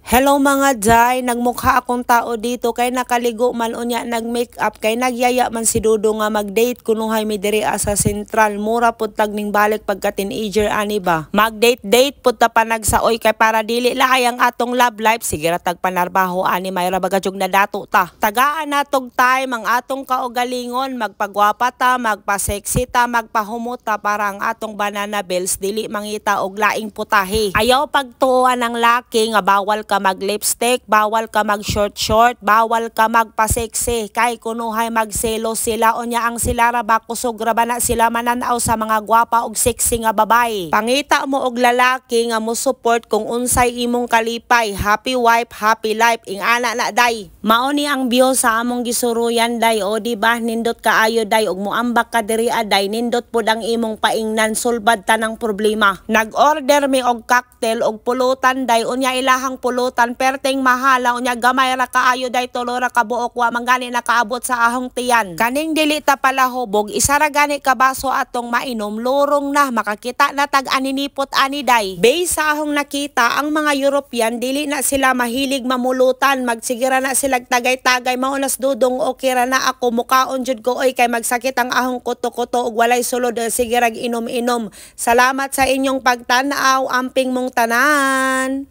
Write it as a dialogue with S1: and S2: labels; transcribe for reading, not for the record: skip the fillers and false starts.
S1: Hello mga Jai, nagmukha akong tao dito kay nakaligo man unya nag-makeup kay nagyaya man si Dudo nga mag-date kunuhay mi diri sa Sentral. Mura pud tag ning balik pagka teenager ani ba. Mag-date pud ta pa nagsaoy kay para dili laay ang atong love life sige ra tag panarbaho ani mayra bagajog na dato ta. Tagaan natog time ang atong kaugalingon, magpagwapa ta, magpa-sexy ta, magpahumuta para ang atong banana bells dili mangita og laing putahe. Ayaw pagtuoan ang laki nga bawal ka mag-lipstick, bawal ka mag-short, bawal ka magpa-sexy. Kay kunuhay magselo sila unya ang sila ra ba kusog ra ba na sila mananaw sa mga gwapa og sexy nga babay. Pangita mo og lalaki nga mo support kung unsay imong kalipay. Happy wife, happy life. Ingana na day. Mao ni ang biyo sa among gisuruyan day o di ba nindot kaayo day og moambak ka diri day nindot pud ang imong paingnan sulbad ta ng problema. Nag-order mi og cocktail og pulutan day unya ilahang pulutan perteng mahala unya gamay ra kaayo day tulo ra ka buok wa mangani nakaabot sa ahong tiyan. Kaning dili ta pala hubog isa ra gani ka baso atong mainom lurong na makakita na tag aninipot ani day. Base sa ahong nakita ang mga European dili na sila mahilig mamulutan magsigira na sila tagay-tagay maunas dudong okay ra na ako mukaon jud ko oy kay magsakit ang ahong kuto-kuto ug walay sulod sige rag inom-inom. Salamat sa inyong pagtan-aw amping mong tanan.